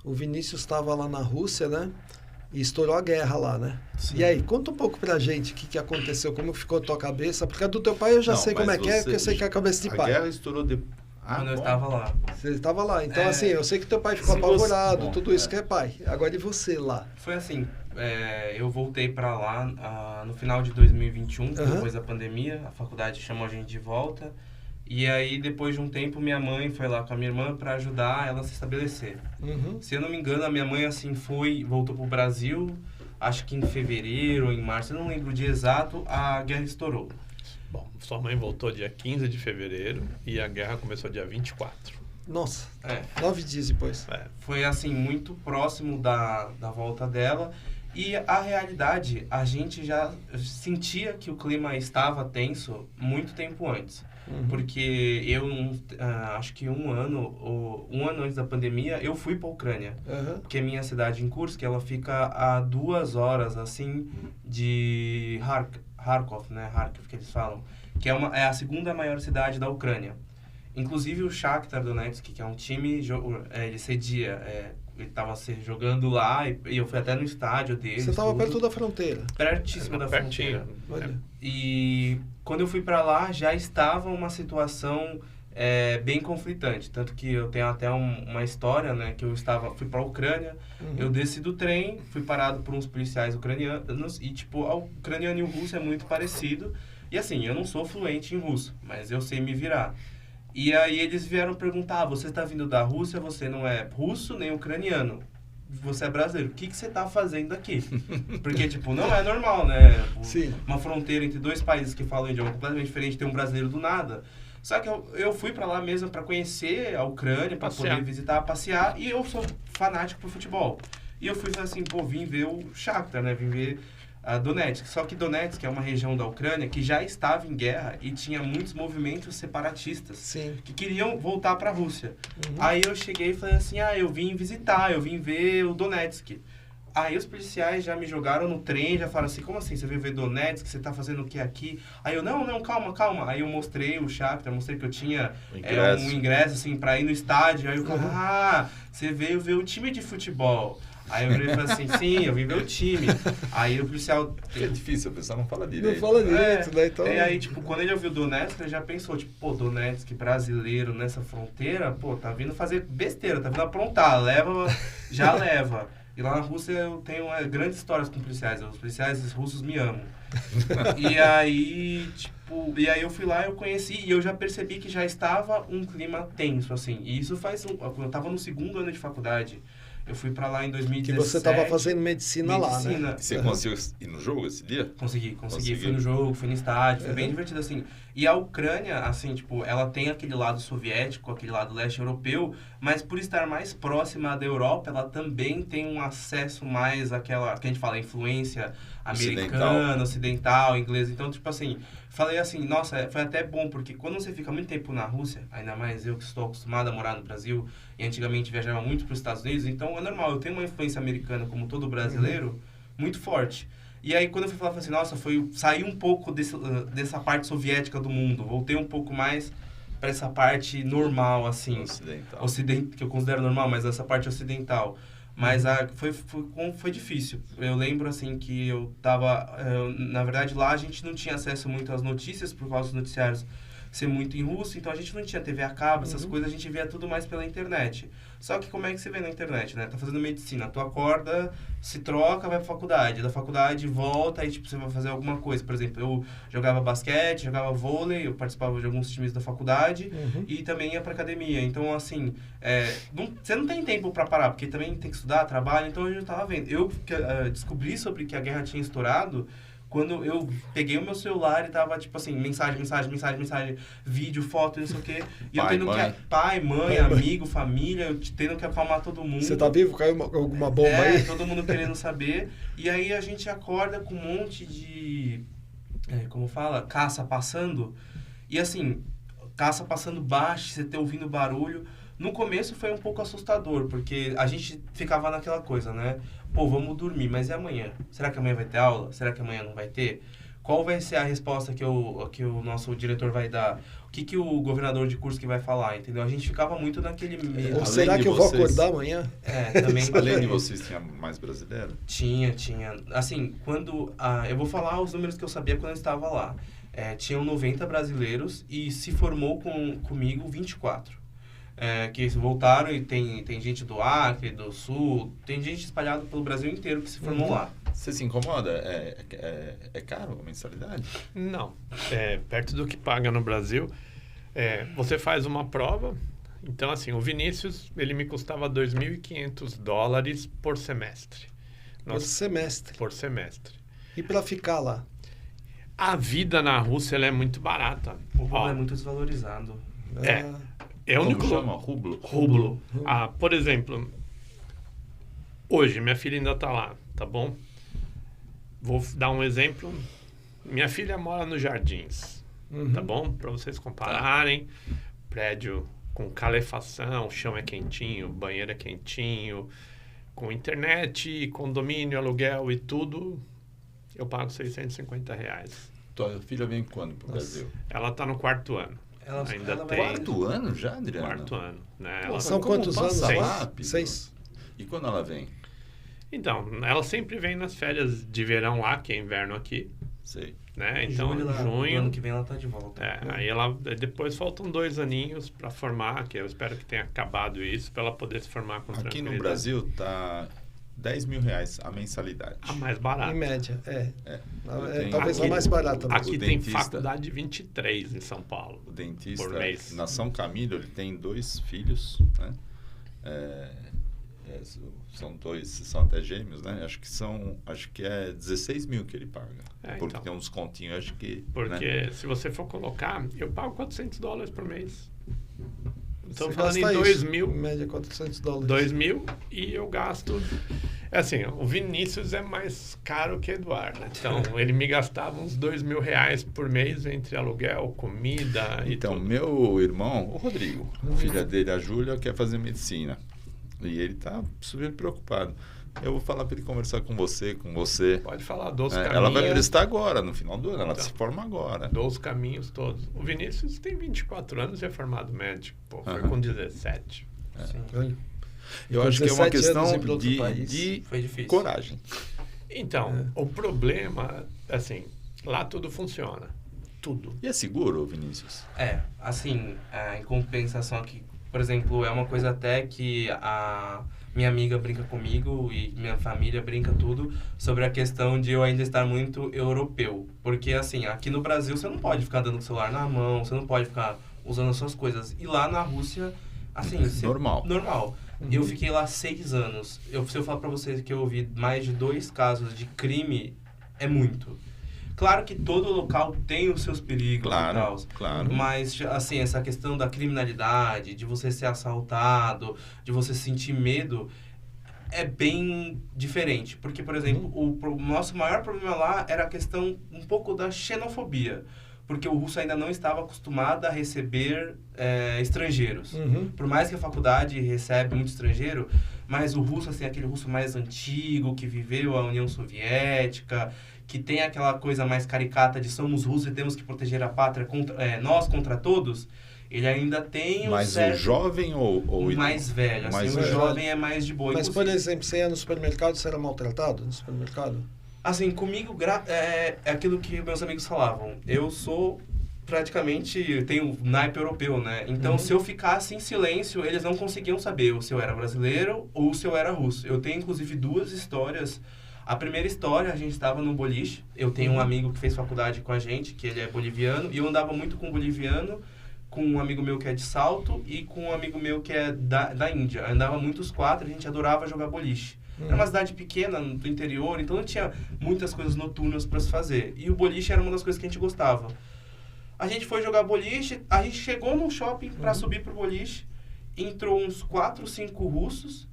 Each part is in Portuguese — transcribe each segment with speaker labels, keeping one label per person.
Speaker 1: o Vinícius estava lá na Rússia, né? E estourou a guerra lá, né?
Speaker 2: Sim.
Speaker 1: E aí, conta um pouco pra gente o que aconteceu, como ficou a tua cabeça, porque a do teu pai eu já
Speaker 3: Não,
Speaker 1: sei como é
Speaker 3: mas
Speaker 1: que é,
Speaker 3: você-
Speaker 1: porque eu sei que é a cabeça de
Speaker 3: A
Speaker 1: pai.
Speaker 3: guerra estourou de...
Speaker 2: Quando eu
Speaker 3: bom.
Speaker 2: estava lá.
Speaker 1: Você estava lá, então assim, eu sei que teu pai ficou
Speaker 2: Se você-
Speaker 1: apavorado,
Speaker 3: Bom,
Speaker 1: tudo isso que é pai. Agora e você lá?
Speaker 2: Foi assim, eu voltei pra lá no final de 2021, depois da pandemia, a faculdade chamou a gente de volta. E aí, depois de um tempo, minha mãe foi lá com a minha irmã pra ajudar ela a se estabelecer.
Speaker 1: Uhum.
Speaker 2: Se eu não me engano, a minha mãe assim voltou pro Brasil, acho que em fevereiro ou em março, eu não lembro o dia exato, a guerra estourou.
Speaker 4: Bom, sua mãe voltou dia 15 de fevereiro e a guerra começou dia 24.
Speaker 1: Nossa,
Speaker 2: É.
Speaker 1: 9 dias depois.
Speaker 2: Foi assim, muito próximo da volta dela. E a realidade, a gente já sentia que o clima estava tenso muito tempo antes. Porque eu, acho que um ano antes da pandemia, eu fui para a Ucrânia. Porque a minha cidade em Kursk, ela fica a 2 horas, assim, de Kharkov, né? Kharkiv, que eles falam. Que é a segunda maior cidade da Ucrânia. Inclusive o Shakhtar Donetsk, que é um time, ele cedia, ele estava jogando lá e eu fui até no estádio deles.
Speaker 1: Você estava
Speaker 2: tudo.
Speaker 1: perto da fronteira.
Speaker 2: Pertíssimo da fronteira.
Speaker 1: Olha.
Speaker 2: E quando eu fui para lá, já estava uma situação bem conflitante. Tanto que eu tenho até uma história, né? Que fui para a Ucrânia, eu desci do trem, fui parado por uns policiais ucranianos e, tipo, o ucraniano e o russo é muito parecido. E assim, eu não sou fluente em russo, mas eu sei me virar. E aí eles vieram perguntar, você está vindo da Rússia, você não é russo nem ucraniano. Você é brasileiro, o que você tá fazendo aqui? Porque, tipo, não é normal, né?
Speaker 1: Sim.
Speaker 2: Uma fronteira entre dois países que falam um idioma completamente diferente, ter um brasileiro do nada. Só que eu fui pra lá mesmo pra conhecer a Ucrânia, pra poder visitar, passear, e eu sou fanático por futebol. E eu fui assim, vim ver o Shakhtar, né? Vim ver a Donetsk. Só que Donetsk é uma região da Ucrânia que já estava em guerra e tinha muitos movimentos separatistas.
Speaker 1: Sim.
Speaker 2: Que queriam voltar para a Rússia. Aí eu cheguei e falei assim, eu vim visitar, eu vim ver o Donetsk. Aí os policiais já me jogaram no trem, já falaram assim, como assim, você veio ver Donetsk, você tá fazendo o que aqui? Aí eu, não, calma. Aí eu mostrei o Shakhtar, mostrei que eu tinha um ingresso, assim, pra ir no estádio. Aí o cara, você veio ver o time de futebol. Aí eu falei assim, sim, eu vim ver o time. Aí o policial...
Speaker 3: É difícil, a pessoa não fala direito.
Speaker 1: Não fala direito, né? Então...
Speaker 2: E aí, tipo, quando ele ouviu Donetsk, ele já pensou, tipo, Donetsk brasileiro nessa fronteira, tá vindo fazer besteira, tá vindo aprontar, já leva. E lá na Rússia eu tenho grandes histórias com policiais, os policiais russos me amam. E aí, tipo, eu fui lá, eu conheci e eu já percebi que já estava um clima tenso, assim. E isso eu tava no 2º ano de faculdade. Eu fui pra lá em 2017.
Speaker 1: Que você estava fazendo medicina lá, né?
Speaker 3: Você conseguiu ir no jogo esse dia?
Speaker 2: Consegui. Fui no jogo, fui no estádio, foi bem divertido, assim. E a Ucrânia, assim, tipo, ela tem aquele lado soviético, aquele lado leste europeu, mas por estar mais próxima da Europa, ela também tem um acesso mais àquela, que a gente fala, influência americana, ocidental, inglesa. Então, tipo assim, falei assim, nossa, foi até bom, porque quando você fica muito tempo na Rússia, ainda mais eu que estou acostumado a morar no Brasil, e antigamente viajava muito para os Estados Unidos, então é normal, eu tenho uma influência americana, como todo brasileiro, muito forte. E aí, quando eu fui falar, eu falei assim, nossa, saí um pouco dessa parte soviética do mundo, voltei um pouco mais para essa parte normal, assim. Ocidental. Que eu considero normal, mas essa parte ocidental. Mas foi difícil. Eu lembro, assim, que eu tava... na verdade, lá a gente não tinha acesso muito às notícias, por causa dos noticiários ser muito em russo, então a gente não tinha TV a cabo, essas coisas, a gente via tudo mais pela internet. Só que como é que você vê na internet, né? Tá fazendo medicina, tu acorda, se troca, vai pra faculdade, da faculdade volta, aí tipo, você vai fazer alguma coisa. Por exemplo, eu jogava basquete, jogava vôlei, eu participava de alguns times da faculdade e também ia pra academia. Então, assim, você não tem tempo pra parar, porque também tem que estudar, trabalho, então eu já tava vendo. Eu descobri sobre que a guerra tinha estourado quando eu peguei o meu celular e tava, tipo assim, mensagem, vídeo, foto, não sei o quê. E eu tendo que... Pai, mãe, amigo, família, eu tendo que acalmar todo mundo.
Speaker 1: Você tá vivo? Caiu alguma bomba aí?
Speaker 2: Todo mundo querendo saber. E aí a gente acorda com um monte de... como fala? Caça passando. E assim, caça passando baixo, você tá ouvindo barulho. No começo foi um pouco assustador, porque a gente ficava naquela coisa, né? Pô, vamos dormir, mas e amanhã? Será que amanhã vai ter aula? Será que amanhã não vai ter? qual vai ser a resposta que o nosso diretor vai dar? O que o governador de Kursk vai falar, entendeu? A gente ficava muito naquele medo.
Speaker 1: Ou
Speaker 3: Além
Speaker 1: será
Speaker 3: de
Speaker 1: que eu vou
Speaker 3: vocês-
Speaker 1: acordar amanhã?
Speaker 2: Também
Speaker 3: Além de vocês, tinha mais brasileiro?
Speaker 2: Tinha. Assim, eu vou falar os números que eu sabia quando eu estava lá. Tinham 90 brasileiros e se formou comigo 24. Que voltaram e tem gente do Acre, do Sul, tem gente espalhada pelo Brasil inteiro que se formou lá.
Speaker 3: Você se incomoda? É caro a mensalidade?
Speaker 4: Não. Perto do que paga no Brasil. Você faz uma prova. Então, assim, o Vinícius, ele me custava $2.500 por semestre.
Speaker 1: Por semestre.
Speaker 4: Por semestre.
Speaker 1: E para ficar lá?
Speaker 4: A vida na Rússia, ela é muito barata.
Speaker 2: O rublo é muito desvalorizado.
Speaker 4: É o
Speaker 3: Como
Speaker 4: único...
Speaker 3: chama? Rublo?
Speaker 4: Rublo. Por exemplo, hoje minha filha ainda está lá, tá bom? Vou dar um exemplo. Minha filha mora nos Jardins, tá bom? Para vocês compararem. Prédio com calefação, o chão é quentinho, o banheiro é quentinho, com internet, condomínio, aluguel e tudo, eu pago R$650.
Speaker 3: Tua filha vem quando pro Brasil?
Speaker 4: Ela está no 4º ano.
Speaker 2: Ela
Speaker 4: Ainda
Speaker 2: vai-
Speaker 4: tem...
Speaker 3: Quarto ano já, Adriana?
Speaker 4: 4º ano, né?
Speaker 1: Pô,
Speaker 4: Ela-
Speaker 1: são
Speaker 3: Como
Speaker 1: quantos
Speaker 3: passa
Speaker 1: anos lá?
Speaker 3: rápido.
Speaker 1: 6.
Speaker 3: E quando ela vem?
Speaker 4: Então, ela sempre vem nas férias de verão lá, que é inverno aqui,
Speaker 3: Sei.
Speaker 4: né? Então,
Speaker 2: julho,
Speaker 4: junho...
Speaker 2: ano que vem ela tá de volta.
Speaker 4: Aí depois faltam 2 aninhos para formar, que eu espero que tenha acabado isso, para ela poder se formar com
Speaker 3: Aqui
Speaker 4: tranquilidade.
Speaker 3: no Brasil tá R$10.000 a mensalidade.
Speaker 4: A mais barata.
Speaker 1: Em média,
Speaker 3: Tem-
Speaker 1: talvez
Speaker 4: aqui-
Speaker 1: a mais barata. mesmo.
Speaker 4: Aqui
Speaker 3: O
Speaker 4: tem
Speaker 3: dentista-
Speaker 4: faculdade de 23 em São Paulo.
Speaker 3: O dentista,
Speaker 4: Por mês.
Speaker 3: na São Camilo, ele tem 2 filhos, né? São até gêmeos, né? Acho que é 16 mil que ele paga. Porque
Speaker 4: então.
Speaker 3: tem uns continhos, acho que...
Speaker 4: Porque
Speaker 3: né?
Speaker 4: se você for colocar, eu pago $400 por mês. Estou
Speaker 1: Você
Speaker 4: falando em
Speaker 1: gasta
Speaker 4: 2
Speaker 1: isso,
Speaker 4: mil.
Speaker 1: Em média, $400.
Speaker 4: 2 mil e eu gasto... Assim, o Vinícius é mais caro que Eduardo. Então, ele me gastava uns R$2.000 por mês entre aluguel, comida e
Speaker 3: Então,
Speaker 4: tudo.
Speaker 3: meu irmão, o Rodrigo, a filha dele, a Júlia, quer fazer medicina. E ele tá super preocupado. Eu vou falar para ele conversar com você.
Speaker 4: Pode falar dos caminhos.
Speaker 3: Ela vai prestar agora, no final do ano. Ela
Speaker 4: Então.
Speaker 3: se forma agora.
Speaker 4: Dos caminhos todos. O Vinícius tem 24 anos e é formado médico. Pô, foi
Speaker 3: Aham.
Speaker 4: com 17.
Speaker 2: Sim.
Speaker 1: Olha.
Speaker 3: Eu
Speaker 1: Com
Speaker 3: acho que é uma
Speaker 1: 17 anos
Speaker 3: questão
Speaker 1: ir pra outro país.
Speaker 3: de
Speaker 2: Foi difícil.
Speaker 3: coragem.
Speaker 4: Então, o problema, assim, lá tudo funciona. Tudo.
Speaker 3: E é seguro, Vinícius?
Speaker 2: Assim, em compensação aqui, por exemplo, é uma coisa até que a minha amiga brinca comigo e minha família brinca tudo sobre a questão de eu ainda estar muito europeu. Porque, assim, aqui no Brasil você não pode ficar dando o celular na mão, você não pode ficar usando as suas coisas. E lá na Rússia, assim...
Speaker 3: Normal.
Speaker 2: Normal. Eu fiquei lá 6 anos. Se eu falar pra vocês que eu ouvi mais de 2 casos de crime, é muito. Claro que todo local tem os seus perigos e tal.
Speaker 3: Claro.
Speaker 2: Mas, assim, essa questão da criminalidade, de você ser assaltado, de você sentir medo, é bem diferente. Porque, por exemplo, o nosso maior problema lá era a questão um pouco da xenofobia. Porque o russo ainda não estava acostumado a receber estrangeiros. Por mais que a faculdade recebe muito estrangeiro, mas o russo, assim, aquele russo mais antigo, que viveu a União Soviética, que tem aquela coisa mais caricata de somos russos e temos que proteger a pátria, nós contra todos, ele ainda tem
Speaker 3: Mas o jovem ou
Speaker 2: o
Speaker 3: o
Speaker 2: mais velho. Assim,
Speaker 3: mais
Speaker 2: o
Speaker 3: velho.
Speaker 2: jovem é mais de boa.
Speaker 1: Mas,
Speaker 2: Inclusive,
Speaker 1: por exemplo, você ia no supermercado, você era maltratado no supermercado?
Speaker 2: assim, comigo é aquilo que meus amigos falavam. Eu sou praticamente, tenho naipe europeu, né? Então, se eu ficasse em silêncio, eles não conseguiam saber se eu era brasileiro ou se eu era russo. Eu tenho, inclusive, 2 histórias. A primeira história, a gente estava no boliche. Eu tenho um amigo que fez faculdade com a gente, que ele é boliviano. E eu andava muito com um boliviano, com um amigo meu que é de Salto e com um amigo meu que é da Índia. Eu andava muito os 4, a gente adorava jogar boliche. Era uma cidade pequena, do interior, então não tinha muitas coisas noturnas para se fazer. E o boliche era uma das coisas que a gente gostava. A gente foi jogar boliche, a gente chegou no shopping para subir pro boliche, entrou uns 4, 5 russos,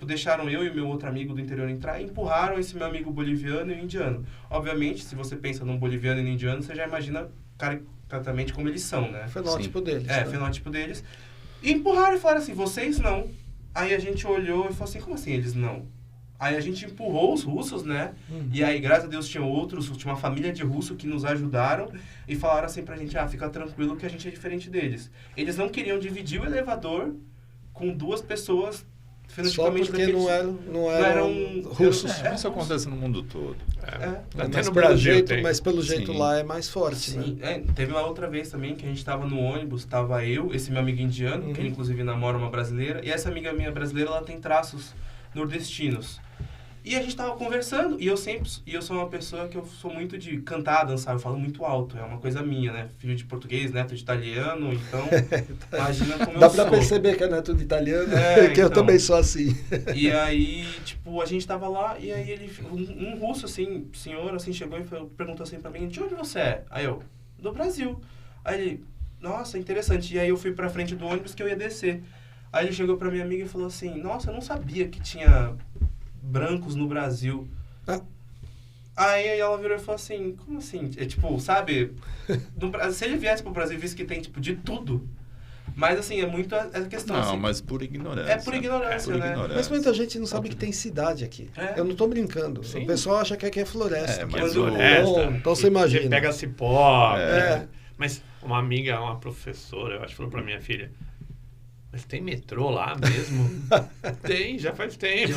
Speaker 2: deixaram eu e o meu outro amigo do interior entrar, e empurraram esse meu amigo boliviano e indiano. Obviamente, se você pensa num boliviano e no indiano, você já imagina caricatamente como eles são, né?
Speaker 1: O fenótipo deles.
Speaker 2: É,
Speaker 1: né?
Speaker 2: fenótipo deles. E empurraram e falaram assim, vocês não. Aí a gente olhou e falou assim, como assim eles não? Aí a gente empurrou os russos, né? E aí, graças a Deus, tinha uma família de russo que nos ajudaram e falaram assim pra gente, fica tranquilo que a gente é diferente deles. Eles não queriam dividir o elevador com 2 pessoas
Speaker 1: Só
Speaker 2: fenoticamente
Speaker 1: porque não eram russos.
Speaker 3: Isso acontece no mundo todo.
Speaker 4: Até
Speaker 1: Mas,
Speaker 4: no
Speaker 1: pelo
Speaker 4: Brasil
Speaker 1: jeito,
Speaker 4: tem.
Speaker 1: mas pelo jeito
Speaker 3: Sim.
Speaker 1: lá é mais forte,
Speaker 2: Sim,
Speaker 1: né?
Speaker 2: teve uma outra vez também que a gente tava no ônibus, tava eu, esse meu amigo indiano, que ele inclusive namora uma brasileira, e essa amiga minha brasileira, ela tem traços nordestinos. E a gente tava conversando, e eu sou uma pessoa que eu sou muito de cantar, dançar, eu falo muito alto, é uma coisa minha, né? Filho de português, neto de italiano, então imagina como
Speaker 1: Dá
Speaker 2: eu
Speaker 1: pra
Speaker 2: sou.
Speaker 1: perceber que é neto de italiano, que eu
Speaker 2: então.
Speaker 1: também sou assim.
Speaker 2: E aí, tipo, a gente tava lá, e aí um russo, assim, senhor, assim, chegou e perguntou assim pra mim, de onde você é? Aí eu, do Brasil. Aí ele, nossa, interessante. E aí eu fui pra frente do ônibus que eu ia descer. Aí ele chegou pra minha amiga e falou assim, nossa, eu não sabia que tinha brancos no Brasil. Aí ela virou e falou assim, como assim? É tipo, sabe, se ele viesse pro Brasil e visse que tem, tipo, de tudo. Mas assim, é muito a questão
Speaker 3: Não,
Speaker 2: assim.
Speaker 3: mas por ignorância.
Speaker 2: É por ignorância,
Speaker 3: Por
Speaker 2: né?
Speaker 3: ignorância.
Speaker 1: Mas muita gente não sabe que tem cidade aqui. Eu não tô brincando.
Speaker 4: Sim.
Speaker 1: O pessoal acha que aqui é floresta.
Speaker 3: É,
Speaker 4: Que é
Speaker 3: mas
Speaker 4: floresta,
Speaker 1: então
Speaker 4: que
Speaker 1: você imagina.
Speaker 4: Pega cipó.
Speaker 1: É.
Speaker 4: Mas uma amiga, uma professora, eu acho, falou pra minha filha, mas tem metrô lá mesmo? Tem, já faz tempo.